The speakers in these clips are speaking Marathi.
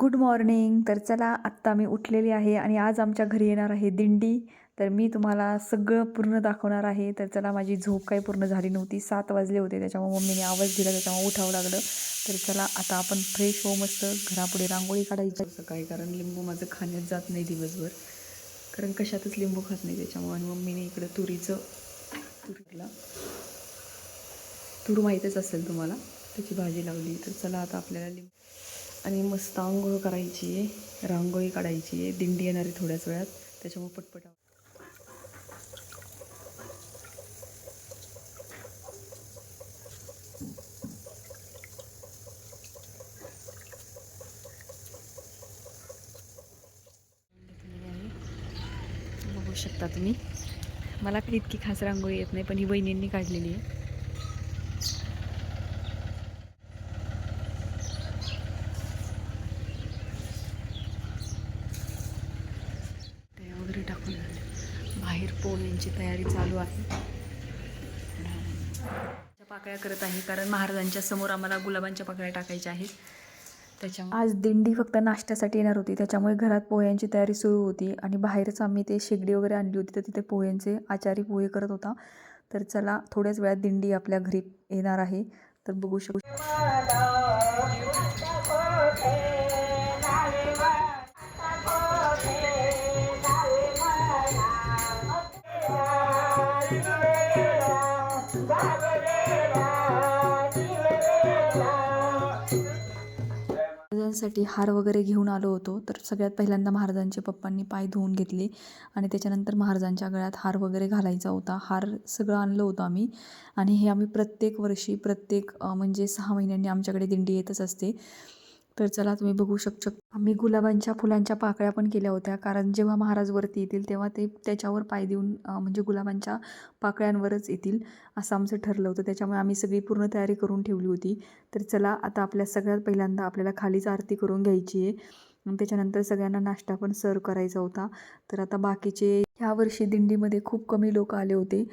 Good morning. तर चला आत्ता मी उठलेली आहे आणि आज आमच्या घरी येणार आहे दिंडी. तर मी तुम्हाला सगळं पूर्ण दाखवणार आहे. तर चला, माझी झोप काही पूर्ण झाली नव्हती, 7 वाजले होते, त्याच्यामुळे मम्मीने आवाज दिला, त्याच्यामुळे उठावं लागलं. तर चला आता आपण फ्रेश हो, मस्त घरापुढे रांगोळी काढायची सकाळी, कारण लिंबू माझं खाण्यात जात नाही दिवसभर, कारण कशातच लिंबू खात नाही त्याच्यामुळे. आणि मम्मीने इकडं तुरीला तूर माहीतच असेल तुम्हाला, त्याची भाजी लावली. तर चला आता आपल्याला लिंबू आणि मस्त आंघोळ करायची आहे, रांगोळी काढायची आहे. दिंडी येणारी थोड्याच वेळात, त्याच्यामुळे पटपट बघू शकता तुम्ही. मला काही इतकी खास रांगोळी येत नाही, पण ही बहिणींनी काढलेली आहे. त्या वगैरे टाकून बाहेर पोळ्यांची तयारी चालू आहे. पाकळ्या करत आहे, कारण महाराजांच्या समोर आम्हाला गुलाबांच्या पाकळ्या टाकायच्या आहेत. त्याच्यामुळे आज दिंडी फक्त नाश्त्यासाठी येणार होती, त्याच्यामुळे घरात पोह्यांची तयारी सुरू होती. आणि बाहेरच आम्ही ते शेगडी वगैरे आणली होती, तर तिथे पोह्यांचे आचारी पोहे करत होता. तर चला, थोड्याच वेळात दिंडी आपल्या घरी येणार आहे. तर बघू शकतो. महाराजांसाठी हार वगैरे घेऊन आलो होतो. तर सगळ्यात पहिल्यांदा महाराजांचे पप्पांनी पाय धुवून घेतले आणि त्याच्यानंतर महाराजांच्या गळ्यात हार वगैरे घालायचा होता. हार सगळं आणलं होतं आम्ही. आणि हे आम्ही प्रत्येक वर्षी म्हणजे 6 महिन्यांनी आमच्याकडे दिंडी येतच असते. तर चला, तुम्ही बघू शकता, आम्ही गुलाबांच्या फुलांच्या पाकळ्या पण केल्या होत्या, कारण जेव्हा महाराज वरती येतील तेव्हा ते त्याच्यावर पाय देऊन म्हणजे गुलाबांच्या पाकळ्यांवरच येतील, असं आमचं ठरलं होतं. त्याच्यामुळे आम्ही सगळी पूर्ण तयारी करून ठेवली होती. तर चला, आता आपल्या सगळ्यात पहिल्यांदा आपल्याला खालीच आरती करून घ्यायची आहे आणि त्याच्यानंतर सगळ्यांना नाश्ता पण सर्व करायचा होता. तर आता बाकीचे, ह्या वर्षी दिंडीमध्ये खूप कमी लोक आले होते,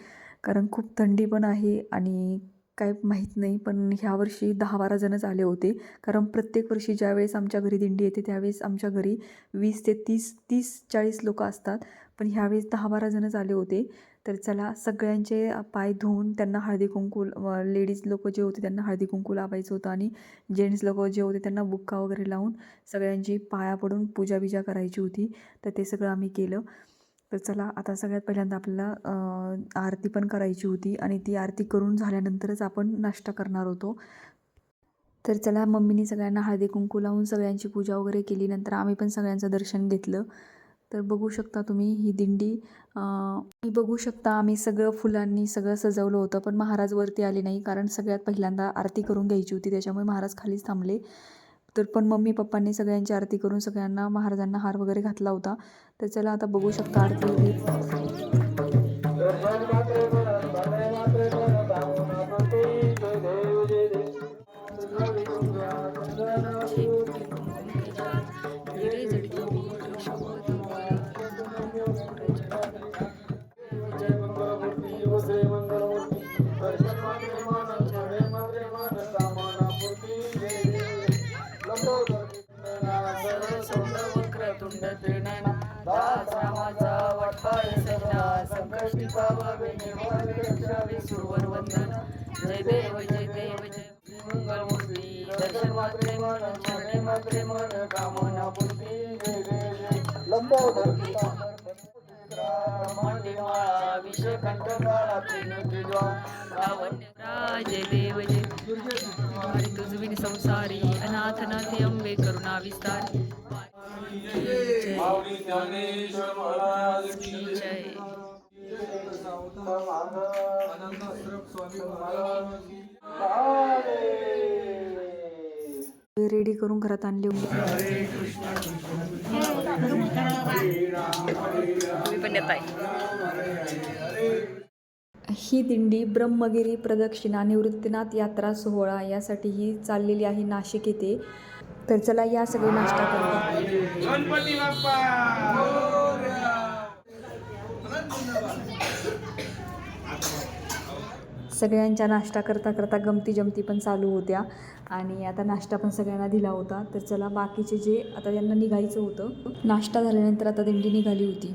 कारण खूप थंडी पण आहे आणि काय माहीत नाही, पण ह्या वर्षी 10-12 जणच आले होते. कारण प्रत्येक वर्षी ज्यावेळेस आमच्या घरी दिंडी येते त्यावेळेस आमच्या घरी 20 ते 30-40 लोक असतात, पण ह्यावेळेस 10-12 जणच आले होते. तर चला, सगळ्यांचे पाय धुवून त्यांना हळदी कुंकू, लेडीज लोक जे होते त्यांना हळदी कुंकू लावायचं होतं आणि जेंट्स लोक जे होते त्यांना बुक्का वगैरे लावून सगळ्यांची पाया पडून पूजा करायची होती. तर ते सगळं आम्ही केलं. तर चला, आता सगळ्यात पहिल्यांदा आपल्याला आरती पण करायची होती आणि ती आरती करून झाल्यानंतरच आपण नाश्ता करणार होतो. तर चला, मम्मीनी सगळ्यांना हळदी कुंकू लावून सगळ्यांची पूजा वगैरे केली. नंतर आम्ही पण सगळ्यांचं दर्शन घेतलं. तर बघू शकता तुम्ही ही दिंडी. बघू शकता, आम्ही सगळं फुलांनी सगळं सजवलं होतं, पण महाराज वरती आले नाही, कारण सगळ्यात पहिल्यांदा आरती करून घ्यायची होती, त्याच्यामुळे महाराज खालीच थांबले. तर पण मम्मी पप्पांनी सगळ्यांची आरती करून सगळ्यांना महाराजांना हार वगैरे घातला होता. तर चला, आता बघू शकता आरती. जय देव जय देव जय मंगलमूर्ती, दर्शन मात्रे मन छाणे मात्रे मन कामना पूर्ती. जय देव जय लंबोदरी माळा विषय कंठकाळा त्रिनेत्री लावण्य. जय देव जय हरी तुझविनी संसारी, अनाथ नाथी अंबे करुणा विस्तारी. जय ज्ञानेश्वर महाराज की जय. रेडी करून घरात आणले पण येत आहे. ही दिंडी ब्रह्मगिरी प्रदक्षिणा निवृत्तीनाथ यात्रा सोहळा यासाठी ही चाललेली आहे नाशिक येथे. तर चला, या सगळे नाश्ता करतात. गणपती बाप्पा सगळ्यांच्या नाश्ता करता करता गमती जमती पण चालू होत्या आणि आता नाश्ता पण सगळ्यांना दिला होता. तर चला बाकीचे जे आता त्यांना निघायचं होतं, नाश्ता झाल्यानंतर आता दिंडी निघाली होती.